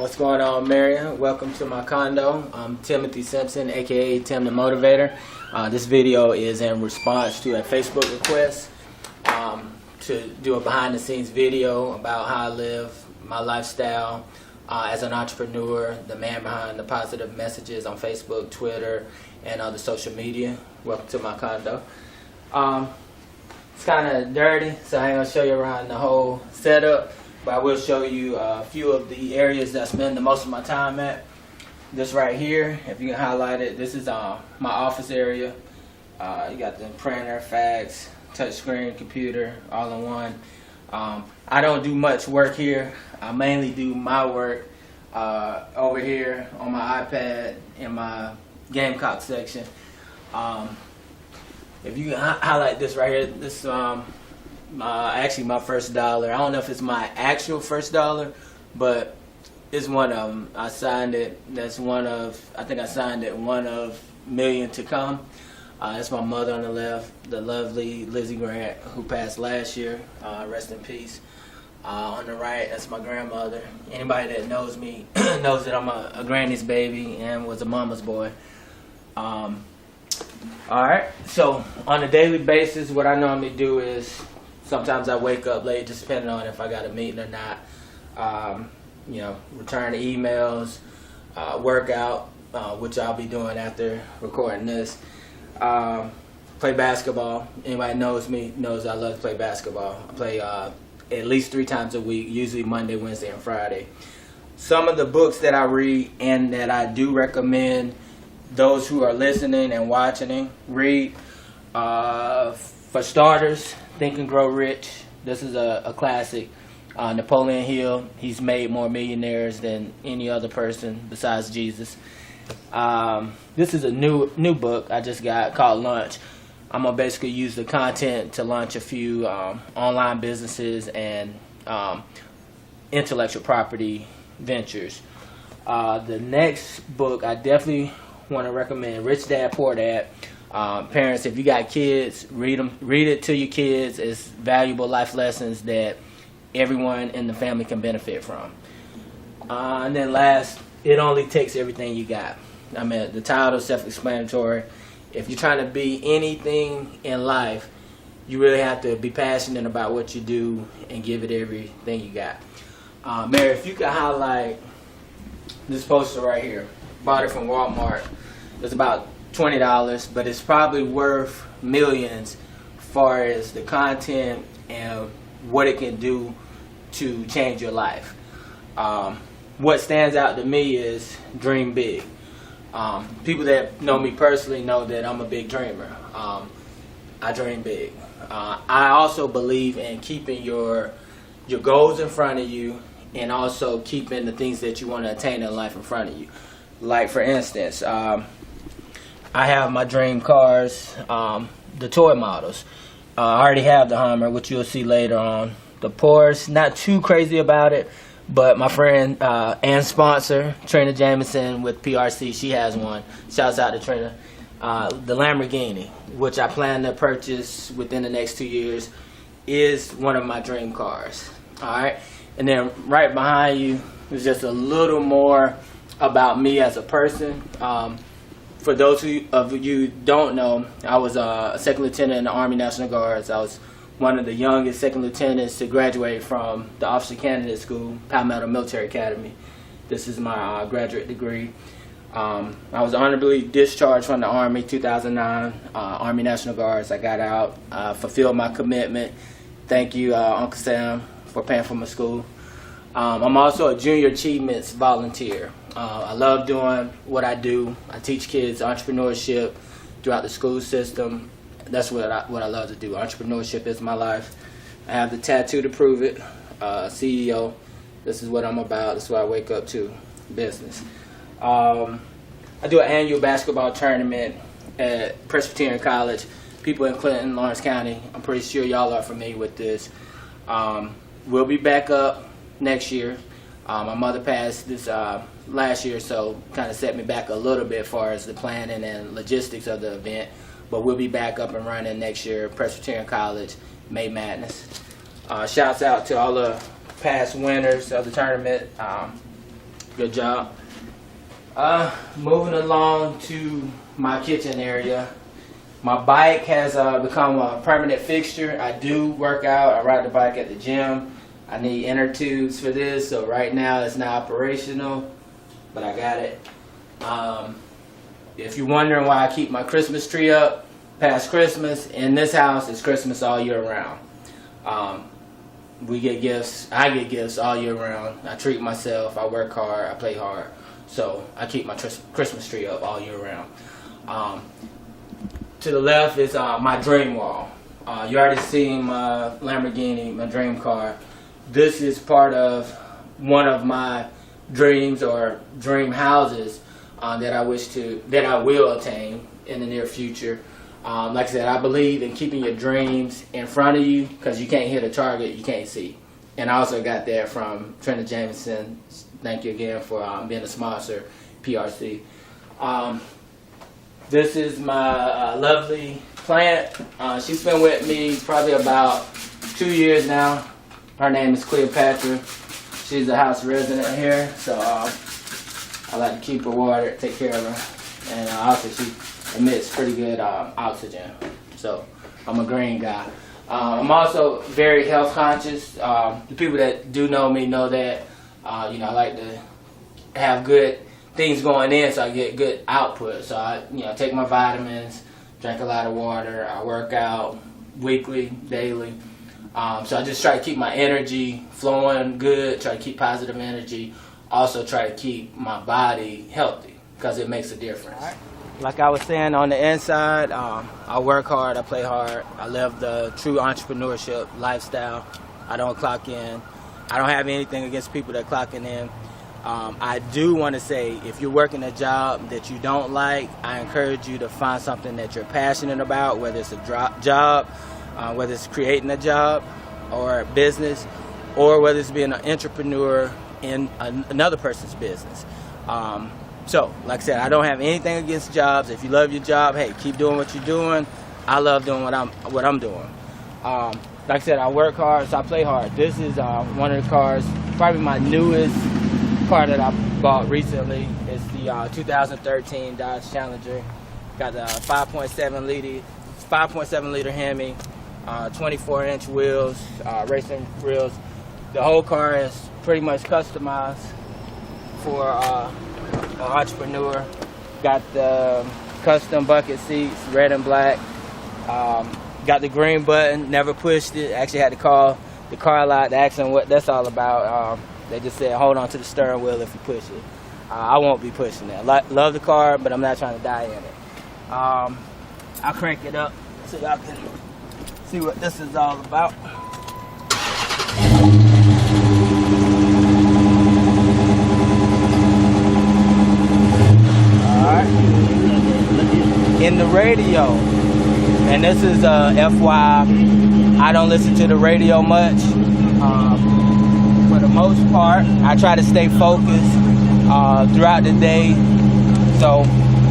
What's going on, Marion? Welcome to my condo. I'm Timothy Simpson, aka Tim the Motivator. This video is in response to a Facebook request to do a behind the scenes video about how I live my lifestyle as an entrepreneur, the man behind the positive messages on Facebook, Twitter, and other social media. Welcome to my condo. It's kind of dirty, so I ain't going to show you around the whole setup, but I will show you a few of the areas that I spend the most of my time at. This right here, if you can highlight it, this is my office area. You got the printer, fax, touchscreen, computer, all in one. I don't do much work here. I mainly do my work over here on my iPad in my Gamecock section. If you can highlight this right here, this actually my first dollar. I don't know if it's my actual first dollar, but it's one of them. I signed it. That's one of, I think I signed it, one of million to come. That's my mother on the left, the lovely Lizzie Grant, who passed last year. Rest in peace. On the right, that's my grandmother. Anybody that knows me knows that I'm a granny's baby and was a mama's boy. Alright, so on a daily basis, what I normally do is sometimes I wake up late, just depending on if I got a meeting or not. Return emails, workout, which I'll be doing after recording this. Play basketball. Anybody knows me knows I love to play basketball. I play at least 3 times a week, usually Monday, Wednesday, and Friday. Some of the books that I read and that I do recommend those who are listening and watching read, for starters, Think and Grow Rich. This is a classic. Napoleon Hill, he's made more millionaires than any other person besides Jesus. This is a new book I just got called Launch. I'm going to basically use the content to launch a few online businesses and intellectual property ventures. The next book I definitely want to recommend, Rich Dad, Poor Dad. Parents, if you got kids, read it to your kids. It's valuable life lessons that everyone in the family can benefit from. And then last, It Only Takes Everything You Got. I mean, the title is self-explanatory. If you're trying to be anything in life, you really have to be passionate about what you do and give it everything you got. Mary, if you could highlight this poster right here. Bought it from Walmart. It's about $20, but it's probably worth millions as far as the content and what it can do to change your life. What stands out to me is dream big. People that know me personally know that I'm a big dreamer. I dream big. I also believe in keeping your goals in front of you and also keeping the things that you want to attain in life in front of you. Like, for instance, I have my dream cars, the toy models. I already have the Hummer, which you'll see later on. The Porsche, not too crazy about it, but my friend and sponsor, Trina Jamison with PRC, she has one. Shouts out to Trina. The Lamborghini, which I plan to purchase within the next 2 years, is one of my dream cars. Alright? And then right behind you is just a little more about me as a person. For those of you who don't know, I was a second lieutenant in the Army National Guards. I was one of the youngest second lieutenants to graduate from the Officer Candidate School, Palmetto Military Academy. This is my graduate degree. I was honorably discharged from the Army 2009, Army National Guards. I got out, fulfilled my commitment. Thank you, Uncle Sam, for paying for my school. I'm also a Junior Achievements volunteer. I love doing what I do. I teach kids entrepreneurship throughout the school system. That's what I love to do. Entrepreneurship is my life. I have the tattoo to prove it. CEO. This is what I'm about. This is what I wake up to. Business. I do an annual basketball tournament at Presbyterian College. People in Clinton, Lawrence County. I'm pretty sure y'all are familiar with this. We'll be back up next year. My mother passed this last year, so kind of set me back a little bit as far as the planning and logistics of the event. But we'll be back up and running next year. Presbyterian College, May Madness. Shouts out to all the past winners of the tournament. Good job. Moving along to my kitchen area. My bike has become a permanent fixture. I do work out. I ride the bike at the gym. I need inner tubes for this, so right now it's not operational, but I got it. If you're wondering why I keep my Christmas tree up past Christmas, in this house it's Christmas all year round. We get gifts. I get gifts all year round. I treat myself. I work hard. I play hard. So I keep my Christmas tree up all year round. To the left is my dream wall. You already seen my Lamborghini, my dream car. This is part of one of my dreams or dream houses that I will attain in the near future. Like I said, I believe in keeping your dreams in front of you, because you can't hit a target you can't see. And I also got that from Trina Jameson. Thank you again for being a sponsor, PRC. This is my lovely plant. She's been with me probably about 2 years now. Her name is Cleopatra. She's a house resident here, so I like to keep her watered, take care of her. And also she emits pretty good oxygen. So I'm a green guy. I'm also very health conscious. The people that do know me know that I like to have good things going in so I get good output. So I take my vitamins, drink a lot of water, I work out weekly, daily. So I just try to keep my energy flowing good, try to keep positive energy. Also try to keep my body healthy, because it makes a difference. Like I was saying, on the inside, I work hard, I play hard, I live the true entrepreneurship lifestyle. I don't clock in. I don't have anything against people that clocking in. I do want to say, if you're working a job that you don't like, I encourage you to find something that you're passionate about, whether it's a job, whether it's creating a job or a business, or whether it's being an entrepreneur in another person's business. So, like I said, I don't have anything against jobs. If you love your job, hey, keep doing what you're doing. I love doing what I'm doing. Like I said, I work hard, so I play hard. This is one of the cars, probably my newest car that I bought recently. It's the 2013 Dodge Challenger. Got the 5.7 liter Hemi, 24-inch wheels, racing wheels. The whole car is pretty much customized for an entrepreneur. Got the custom bucket seats, red and black. Got the green button, never pushed it. Actually had to call the car lot to ask them what that's all about. They just said, hold on to the steering wheel if you push it. I won't be pushing it. Love the car, but I'm not trying to die in it. I'll crank it up so y'all can see what this is all about. Alright. In the radio, and this is FYI, I don't listen to the radio much. For the most part, I try to stay focused throughout the day. So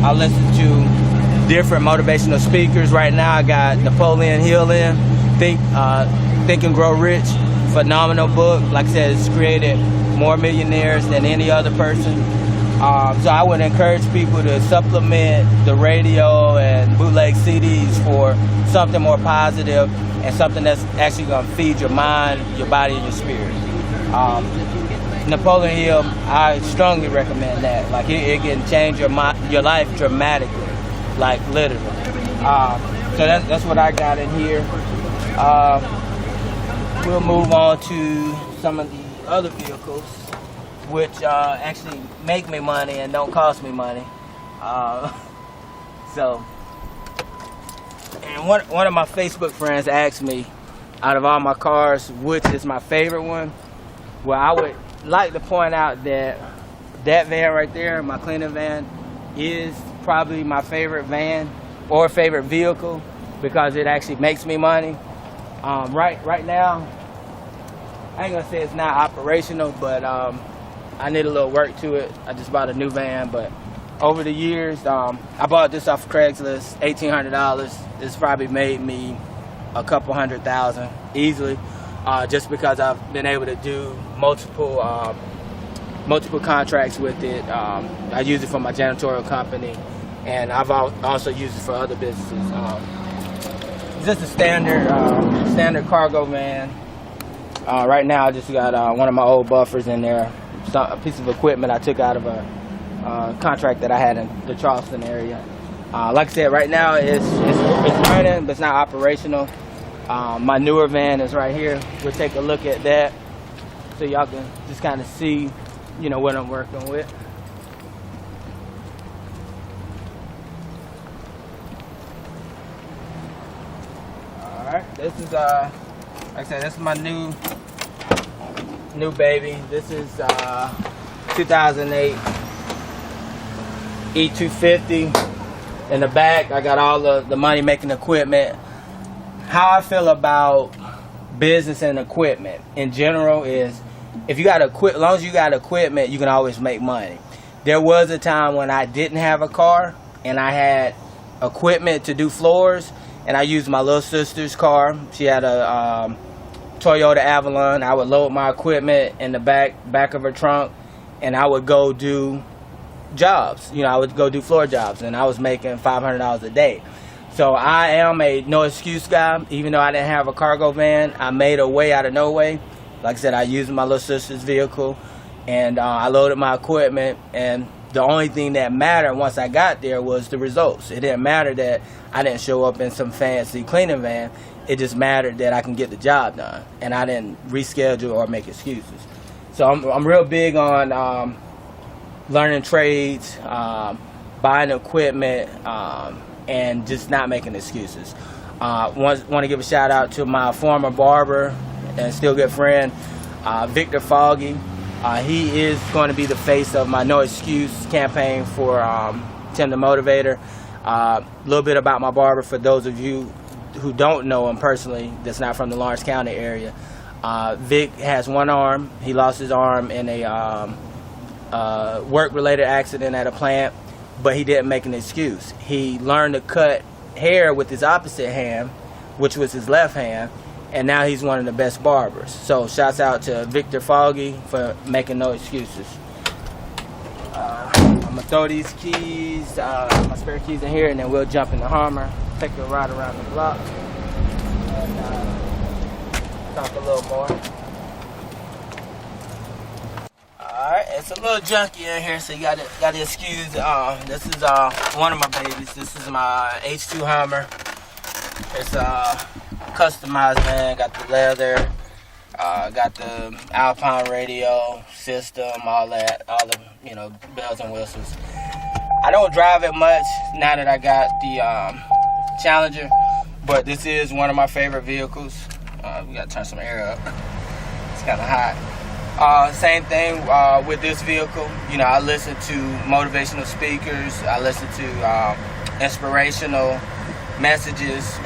I listen to different motivational speakers. Right now I got Napoleon Hill in, Think and Grow Rich. Phenomenal book. Like I said, it's created more millionaires than any other person. So I would encourage people to supplement the radio and bootleg CDs for something more positive and something that's actually going to feed your mind, your body, and your spirit. Napoleon Hill, I strongly recommend that. Like it can change your life dramatically, like literally. So that's what I got in here. We'll move on to some of the other vehicles, which actually make me money and don't cost me money. And one of my Facebook friends asked me, out of all my cars, which is my favorite one. Well, I would like to point out that van right there, my cleaning van, is probably my favorite van or favorite vehicle because it actually makes me money. Right now, I ain't gonna say it's not operational, but I need a little work to it. I just bought a new van, but over the years, I bought this off of Craigslist, $1,800. This probably made me a couple $100,000 easily, just because I've been able to do multiple multiple contracts with it. I use it for my janitorial company, and I've also used it for other businesses. It's just a standard cargo van. Right now I just got one of my old buffers in there, a piece of equipment I took out of a contract that I had in the Charleston area. Like I said, right now it's running, but it's not operational. My newer van is right here. We'll take a look at that so y'all can just kind of see, what I'm working with. All right, this is like I said, this is my new baby. This is 2008 E250. In the back, I got all the money making equipment. How I feel about business and equipment in general is, if you got as long as you got equipment, you can always make money. There was a time when I didn't have a car and I had equipment to do floors, and I used my little sister's car. She had a Toyota Avalon. I would load my equipment in the back of her trunk, and I would go do jobs. I would go do floor jobs, and I was making $500 a day. So I am a no excuse guy. Even though I didn't have a cargo van, I made a way out of no way. Like I said, I used my little sister's vehicle, and I loaded my equipment, and the only thing that mattered once I got there was the results. It didn't matter that I didn't show up in some fancy cleaning van. It just mattered that I can get the job done, and I didn't reschedule or make excuses. So I'm real big on learning trades, buying equipment, and just not making excuses. Want to give a shout out to my former barber and still good friend, Victor Foggy. He is going to be the face of my No Excuse campaign for Tim the Motivator. A little bit about my barber for those of you who don't know him personally, that's not from the Lawrence County area. Vic has one arm. He lost his arm in a work-related accident at a plant, but he didn't make an excuse. He learned to cut hair with his opposite hand, which was his left hand, and now he's one of the best barbers. So shouts out to Victor Foggy for making no excuses. I'm gonna throw these keys, my spare keys in here, and then we'll jump in the Hummer, take a ride around the block, and talk a little more. Alright, it's a little junky in here, so you gotta excuse. This is one of my babies. This is my H2 Hummer. It's customized, man. Got the leather, got the Alpine radio system, all the bells and whistles. I don't drive it much now that I got the Challenger, but this is one of my favorite vehicles. We gotta turn some air up. It's kind of hot. Same thing with this vehicle. I listen to motivational speakers. I listen to inspirational messages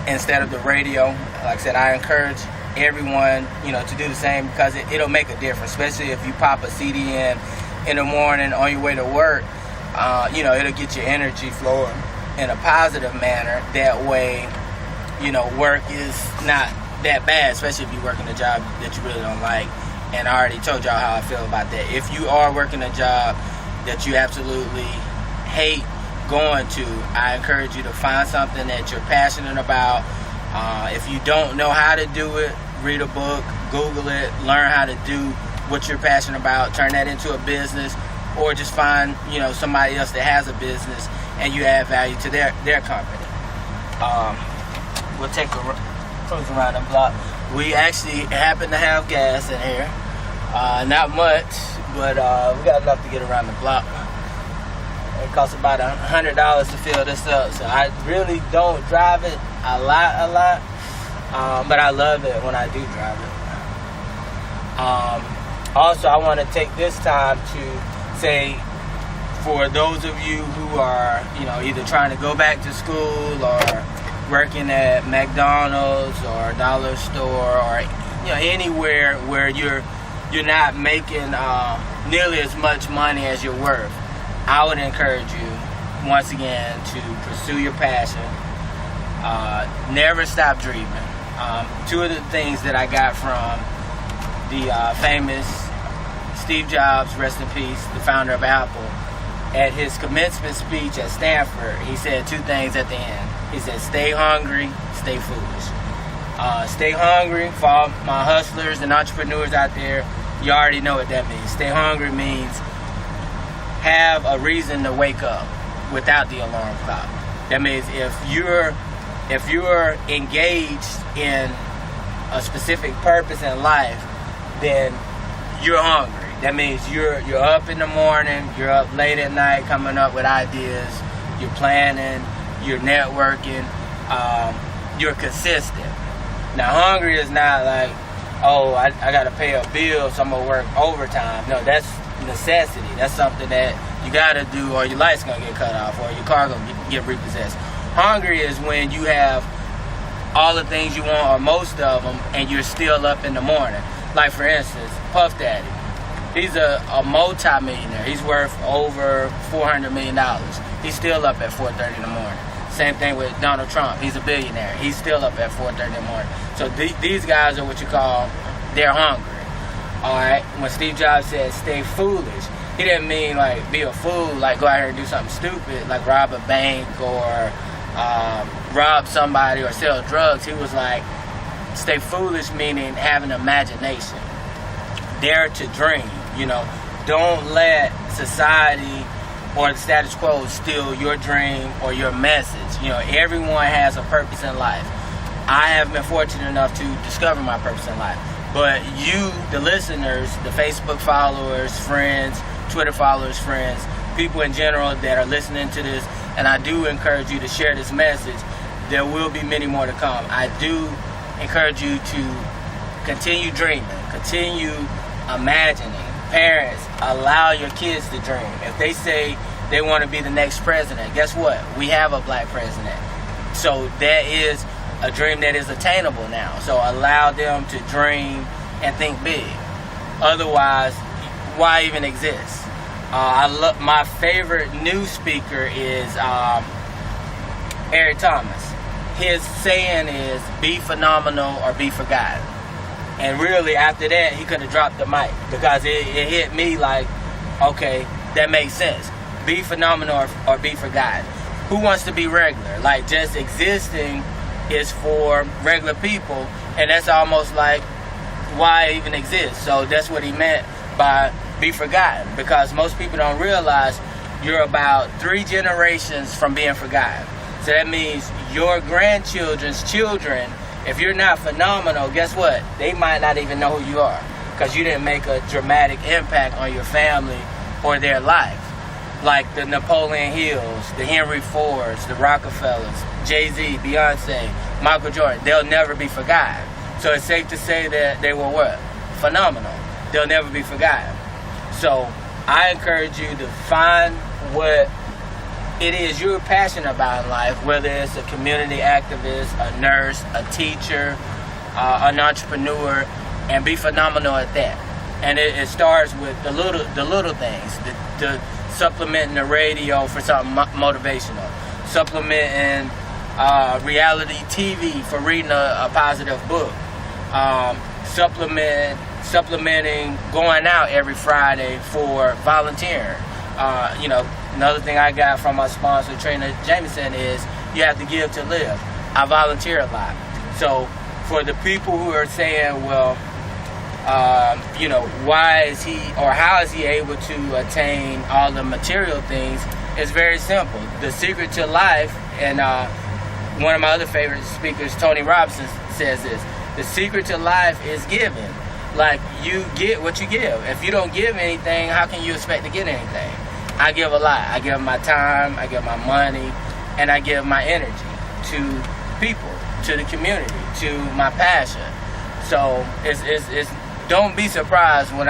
instead of the radio. Like I said, I encourage everyone, to do the same, because it'll make a difference, especially if you pop a CD in the morning on your way to work. It'll get your energy flowing in a positive manner. That way, work is not that bad, especially if you're working a job that you really don't like. And I already told y'all how I feel about that. If you are working a job that you absolutely hate going to, I encourage you to find something that you're passionate about. If you don't know how to do it, read a book, Google it, learn how to do what you're passionate about, turn that into a business, or just find somebody else that has a business and you add value to their company. We'll take a cruise around the block. We actually happen to have gas in here. Not much, but we got enough to get around the block. It costs about $100 to fill this up, so I really don't drive it a lot, but I love it when I do drive it. Also, I want to take this time to say, for those of you who are either trying to go back to school or working at McDonald's or Dollar Store or anywhere where you're not making nearly as much money as you're worth, I would encourage you once again to pursue your passion. Never stop dreaming. Two of the things that I got from the famous Steve Jobs, rest in peace, the founder of Apple, at his commencement speech at Stanford, he said two things at the end. He said, stay hungry, stay foolish. Stay hungry, for all my hustlers and entrepreneurs out there, you already know what that means. Stay hungry means have a reason to wake up without the alarm clock. That means if you're engaged in a specific purpose in life, then you're hungry. That means you're up in the morning, you're up late at night coming up with ideas, you're planning, you're networking, you're consistent. Now, hungry is not like, oh, I got to pay a bill, so I'm going to work overtime. No, that's necessity. That's something that you got to do, or your light's going to get cut off, or your car going to get repossessed. Hungry is when you have all the things you want, or most of them, and you're still up in the morning. Like, for instance, Puff Daddy. He's a multi-millionaire. He's worth over $400 million. He's still up at 4:30 in the morning. Same thing with Donald Trump. He's a billionaire. He's still up at 4:30 in the morning. So these guys are what you call, they're hungry. All right? When Steve Jobs said stay foolish, he didn't mean like be a fool, like go out here and do something stupid, like rob a bank or rob somebody or sell drugs. He was like, stay foolish, meaning have an imagination. Dare to dream. You know, don't let society or the status quo steal your dream or your message. You know, everyone has a purpose in life. I have been fortunate enough to discover my purpose in life. But you, the listeners, the Facebook followers, friends, Twitter followers, friends, people in general that are listening to this, and I do encourage you to share this message. There will be many more to come. I do encourage you to continue dreaming, continue imagining. Parents, allow your kids to dream. If they say they want to be the next president, guess what? We have a black president. So that is a dream that is attainable now. So allow them to dream and think big. Otherwise, why even exist? My favorite news speaker is Eric Thomas. His saying is, be phenomenal or be forgotten. And really, after that, he could have dropped the mic because it hit me like, okay, that makes sense. Be phenomenal or be forgotten. Who wants to be regular? Like, just existing is for regular people, and that's almost like why even exist. So that's what he meant by be forgotten, because most people don't realize you're about 3 generations from being forgotten. So that means your grandchildren's children, if you're not phenomenal, guess what? They might not even know who you are because you didn't make a dramatic impact on your family or their life. Like the Napoleon Hills, the Henry Fords, the Rockefellers, Jay-Z, Beyonce, Michael Jordan. They'll never be forgotten. So it's safe to say that they were what? Phenomenal. They'll never be forgotten. So I encourage you to find what it is you're passionate about in life, whether it's a community activist, a nurse, a teacher, an entrepreneur, and be phenomenal at that. And it starts with the little things, the supplementing the radio for something motivational, supplementing reality TV for reading a positive book, supplementing going out every Friday for volunteering. Another thing I got from my sponsor, Trainer Jameson, is you have to give to live. I volunteer a lot. So for the people who are saying, well, why is he or how is he able to attain all the material things? It's very simple. The secret to life, and one of my other favorite speakers, Tony Robinson, says this: the secret to life is giving. Like, you get what you give. If you don't give anything, how can you expect to get anything? I give a lot. I give my time, I give my money, and I give my energy to people, to the community, to my passion. So it's don't be surprised when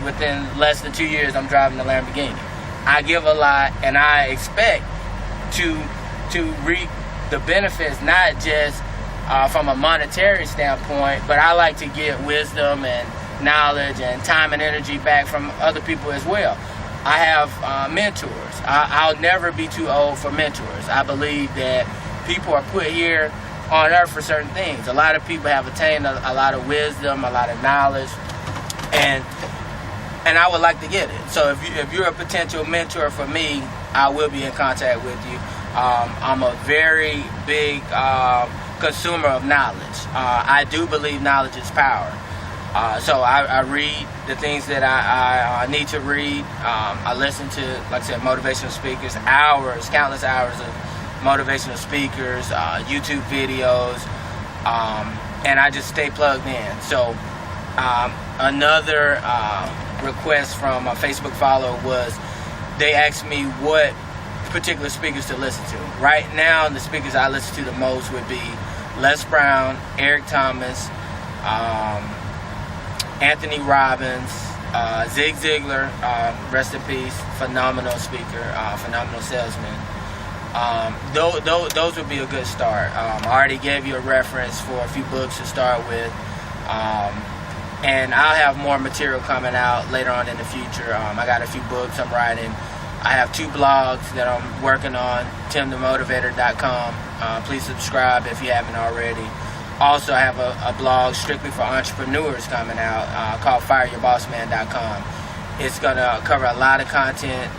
within less than 2 years I'm driving a Lamborghini. I give a lot, and I expect to reap the benefits, not just from a monetary standpoint, but I like to get wisdom and knowledge and time and energy back from other people as well. I have mentors. I'll never be too old for mentors. I believe that people are put here on earth for certain things. A lot of people have attained a lot of wisdom, a lot of knowledge, and and I would like to get it. So if you're a potential mentor for me, I will be in contact with you. I'm a very big consumer of knowledge. I do believe knowledge is power. So I read the things that I need to read. I listen to, like I said, motivational speakers, countless hours of motivational speakers, YouTube videos, and I just stay plugged in. So another request from a Facebook follower was, they asked me what particular speakers to listen to. Right now, the speakers I listen to the most would be Les Brown, Eric Thomas, Anthony Robbins, Zig Ziglar, rest in peace, phenomenal speaker, phenomenal salesman. Those would be a good start. I already gave you a reference for a few books to start with, and I'll have more material coming out later on in the future. I got a few books I'm writing. I have 2 blogs that I'm working on, timthemotivator.com. Please subscribe if you haven't already. Also, I have a blog strictly for entrepreneurs coming out called FireYourBossMan.com. It's going to cover a lot of content,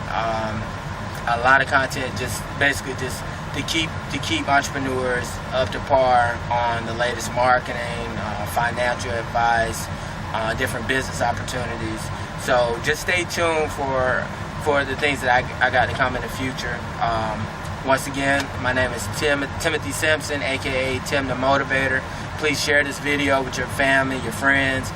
just basically just to keep entrepreneurs up to par on the latest marketing, financial advice, different business opportunities. So just stay tuned for the things that I got to come in the future. Once again, my name is Timothy Simpson, aka Tim the Motivator. Please share this video with your family, your friends.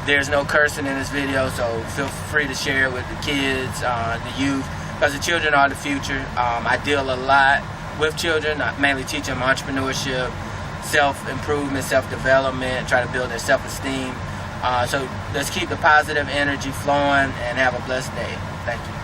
There's no cursing in this video, so feel free to share it with the kids, the youth, because the children are the future. I deal a lot with children. I mainly teach them entrepreneurship, self-improvement, self-development, try to build their self-esteem. So let's keep the positive energy flowing and have a blessed day. Thank you.